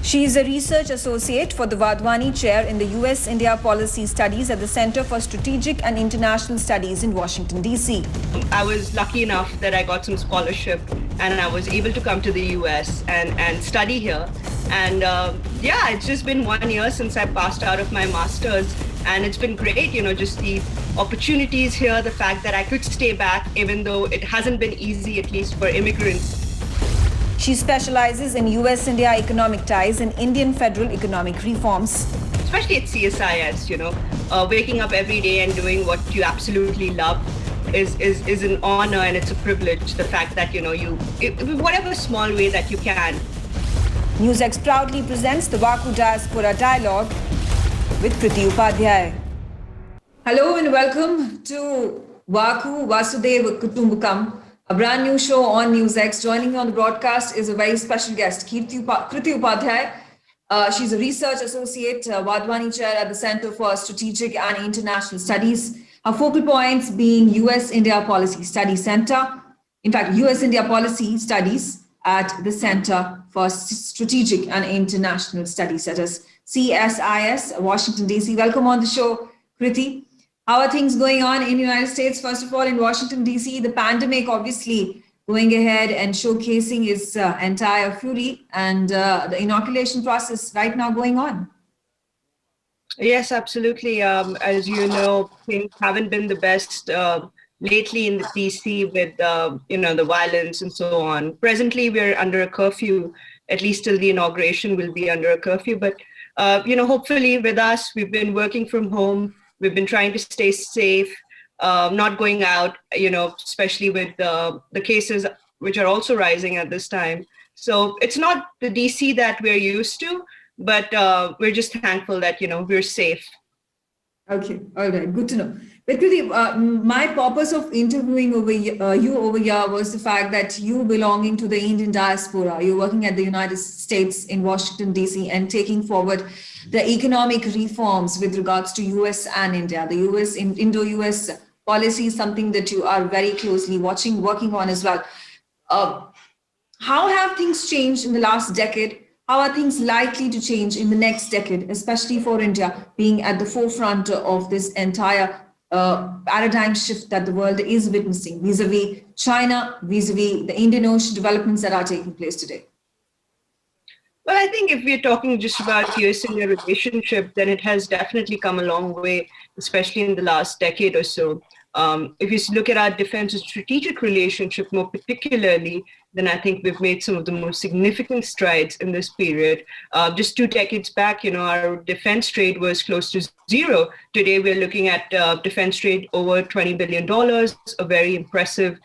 She is a research associate for the Wadhwani Chair in the US-India Policy Studies at the Center for Strategic and International Studies in Washington, D.C. I was lucky enough that I got some scholarship and I was able to come to the US and study here. And it's just been 1 year since I passed out of my master's, and it's been great, just the opportunities here, the fact that I could stay back, even though it hasn't been easy, at least for immigrants. She specializes in US-India economic ties and Indian federal economic reforms. Especially at CSIS, waking up every day and doing what you absolutely love is an honor, and it's a privilege. The fact that, whatever small way that you can. NewsX proudly presents the Vaku Diaspora Dialogue with Kriti Upadhyay. Hello and welcome to Vaku Vasudeva Kutumbakam, a brand new show on NewsX. Joining me on the broadcast is a very special guest, Kriti Upadhyay. She's a research associate, Wadhwani Chair at the Center for Strategic and International Studies. Her focal points being US-India Policy Study Center. In fact, US-India Policy Studies at the Center for Strategic and International Studies, that is CSIS, Washington, D.C. Welcome on the show, Kriti. How are things going on in the United States? First of all, in Washington, D.C., the pandemic obviously going ahead and showcasing its entire fury, and the inoculation process right now going on. Yes, absolutely. As you know, things haven't been the best lately in the DC with the violence and so on. Presently, we're under a curfew. At least till the inauguration, we'll be under a curfew. But hopefully, with us, we've been working from home. We've been trying to stay safe, not going out. Especially with the cases which are also rising at this time. So it's not the DC that we're used to, but we're just thankful that we're safe. Okay, all right, good to know. But Kriti, my purpose of interviewing you over here was the fact that you belonging to the Indian diaspora, you're working at the United States in Washington, D.C. and taking forward the economic reforms with regards to US and India. The US, Indo-US policy is something that you are very closely working on as well. How have things changed in the last decade? How are things likely to change in the next decade, especially for India being at the forefront of this entire paradigm shift that the world is witnessing vis-a-vis China, vis-a-vis the Indian Ocean developments that are taking place today? Well, I think if we're talking just about US-India relationship, then it has definitely come a long way, especially in the last decade or so. If you look at our defense and strategic relationship more particularly, then I think we've made some of the most significant strides in this period. Just 2 decades back, our defense trade was close to zero. Today, we're looking at defense trade over $20 billion, a very impressive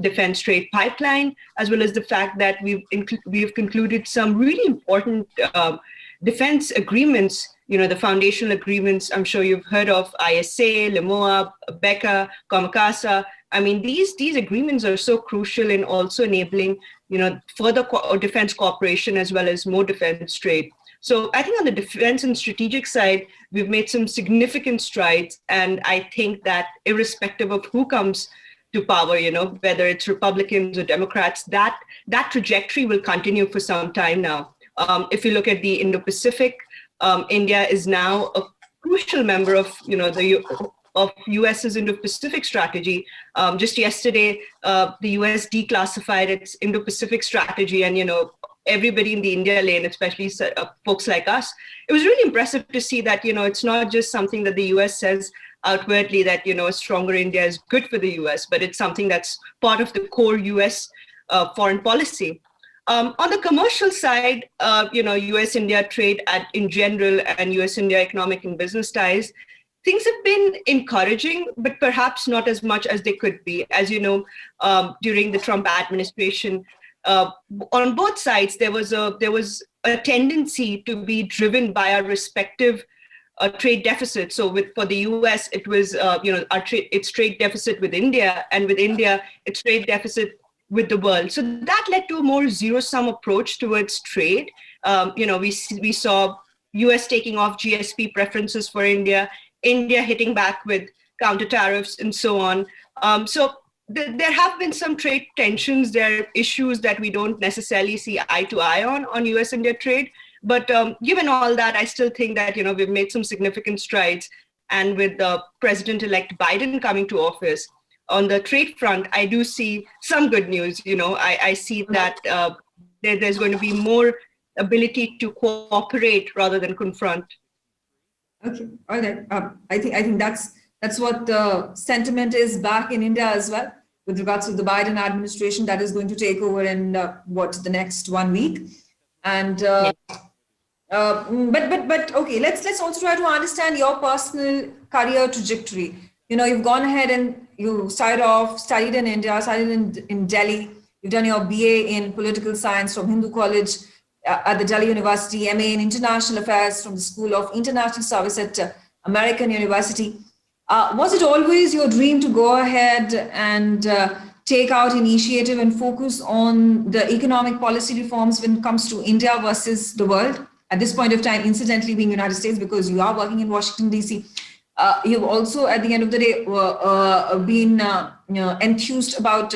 defense trade pipeline, as well as the fact that we've concluded some really important defense agreements. The foundational agreements, I'm sure you've heard of ISA, LMOA, BECA, COMACASA. I mean, these agreements are so crucial in also enabling, further defense cooperation as well as more defense trade. So I think on the defense and strategic side, we've made some significant strides. And I think that irrespective of who comes to power, whether it's Republicans or Democrats, that trajectory will continue for some time now. If you look at the Indo-Pacific, India is now a crucial member of, of US's Indo-Pacific strategy. Just yesterday, the US declassified its Indo-Pacific strategy, and everybody in the India lane, especially folks like us, it was really impressive to see that it's not just something that the US says outwardly that a stronger India is good for the US, but it's something that's part of the core US foreign policy. On the commercial side, US-India trade in general and US-India economic and business ties, things have been encouraging, but perhaps not as much as they could be. As you know, during the Trump administration, on both sides, there was a tendency to be driven by our respective trade deficit. So for the US, it was its trade deficit with India, and with India, its trade deficit with the world. So that led to a more zero-sum approach towards trade. We saw US taking off GSP preferences for India, India hitting back with counter tariffs and so on. So there have been some trade tensions. There are issues that we don't necessarily see eye to eye on US-India trade. But given all that, I still think that, we've made some significant strides. And with President-elect Biden coming to office, on the trade front, I do see some good news. I see that there's going to be more ability to cooperate rather than confront. Okay, all right. I think that's what the sentiment is back in India as well, with regards to the Biden administration that is going to take over in the next 1 week. And but okay, let's also try to understand your personal career trajectory. You've gone ahead and you studied in India, studied in Delhi. You've done your BA in political science from Hindu College at the Delhi University, MA in international affairs from the School of International Service at American University. Was it always your dream to go ahead and take out initiative and focus on the economic policy reforms when it comes to India versus the world? At this point of time, incidentally being United States, because you are working in Washington, D.C., you've also, at the end of the day, been enthused about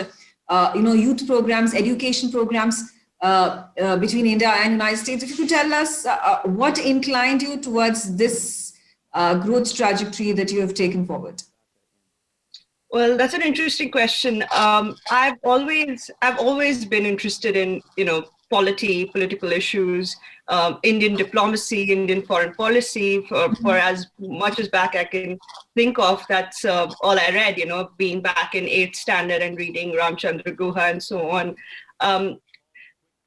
youth programs, education programs between India and United States. If you could tell us what inclined you towards this growth trajectory that you have taken forward. Well, that's an interesting question. I've always been interested in political issues, Indian diplomacy, Indian foreign policy for as much as back I can think of. That's all I read, being back in 8th standard and reading Ramchandra Guha and so on.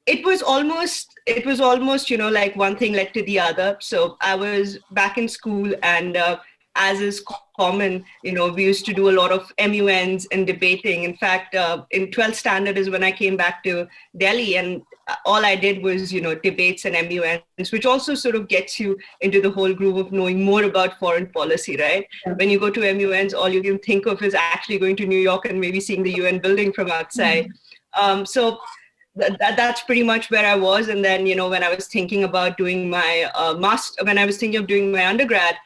It was almost, like one thing led to the other. So I was back in school, and as is common, we used to do a lot of MUNs and debating. In fact, in 12th standard is when I came back to Delhi, and all I did was, debates and MUNs, which also sort of gets you into the whole groove of knowing more about foreign policy, right? Yeah. When you go to MUNs, all you can think of is actually going to New York and maybe seeing the UN building from outside. Mm-hmm. So that's pretty much where I was. And then, when I was thinking about doing my when I was thinking of doing my undergrad,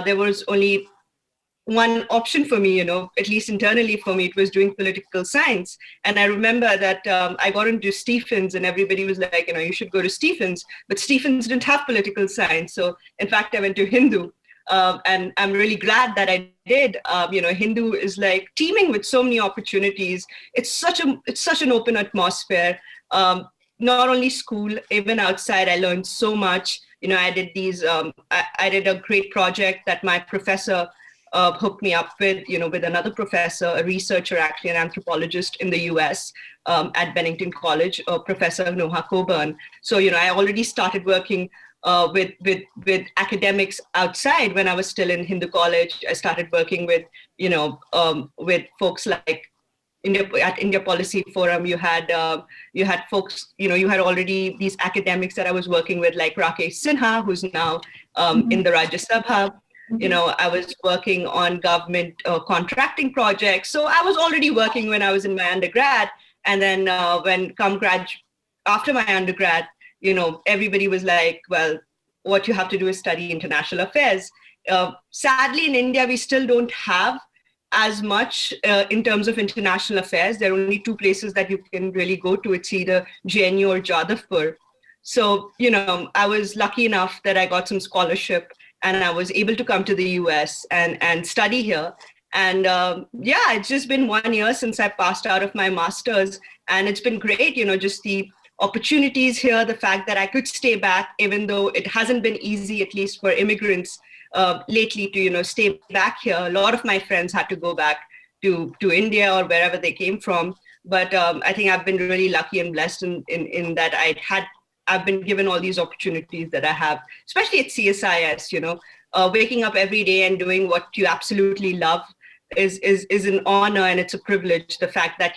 there was only one option for me, at least internally for me, it was doing political science. And I remember that I got into Stephens, and everybody was like, you should go to Stephens, but Stephens didn't have political science. So in fact, I went to Hindu. And I'm really glad that I did. Hindu is like teeming with so many opportunities. It's such an open atmosphere. Not only school, even outside, I learned so much. I did I did a great project that my professor hooked me up with, with another professor, a researcher, actually an anthropologist in the US at Bennington College, Professor Noha Coburn. So, I already started working with academics outside when I was still in Hindu College. I started working with, with folks like at India Policy Forum. You had folks, you had already these academics that I was working with, like Rakesh Sinha, who's now in the Rajya Sabha. I was working on government contracting projects. So I was already working when I was in my undergrad. And then after my undergrad, everybody was like, well, what you have to do is study international affairs. Sadly, in India, we still don't have as much in terms of international affairs. There are only two places that you can really go to. It's either JNU or Jadavpur. So, I was lucky enough that I got some scholarship and I was able to come to the US and study here. And it's just been 1 year since I passed out of my master's, and it's been great, just the opportunities here, the fact that I could stay back, even though it hasn't been easy, at least for immigrants lately, to, stay back here. A lot of my friends had to go back to India or wherever they came from. But I think I've been really lucky and blessed in that I've been given all these opportunities that I have, especially at CSIS, waking up every day and doing what you absolutely love is an honor, and it's a privilege. The fact that,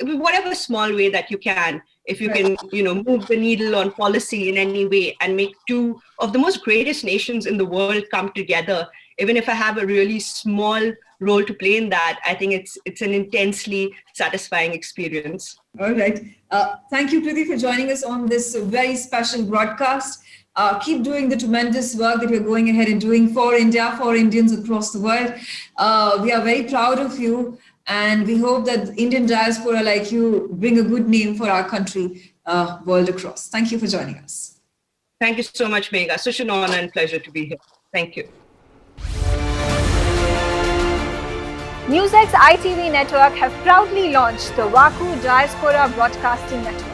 whatever small way that you can, if you can, move the needle on policy in any way and make two of the most greatest nations in the world come together, even if I have a really small role to play in that, I think it's an intensely satisfying experience. All right. Thank you, Priti, for joining us on this very special broadcast. Keep doing the tremendous work that you're going ahead and doing for India, for Indians across the world. We are very proud of you. And we hope that Indian diaspora like you bring a good name for our country world across. Thank you for joining us. Thank you so much, Megha. Such an honor and pleasure to be here. Thank you. NewsX ITV network have proudly launched the WAKU Diaspora Broadcasting Network.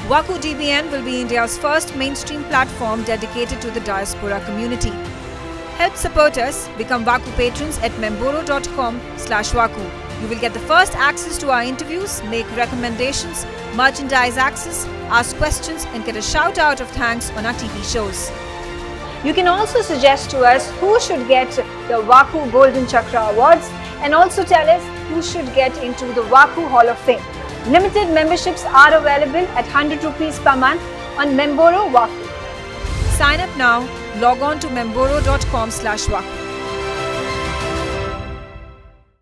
WAKU DBN will be India's first mainstream platform dedicated to the diaspora community. Help support us, become WAKU patrons at memboro.com/WAKU. You will get the first access to our interviews, make recommendations, merchandise access, ask questions and get a shout out of thanks on our TV shows. You can also suggest to us who should get the WAKU Golden Chakra Awards and also tell us who should get into the WAKU Hall of Fame. Limited memberships are available at 100 rupees per month on Memboro WAKU. Sign up now, log on to memboro.com/WAKU.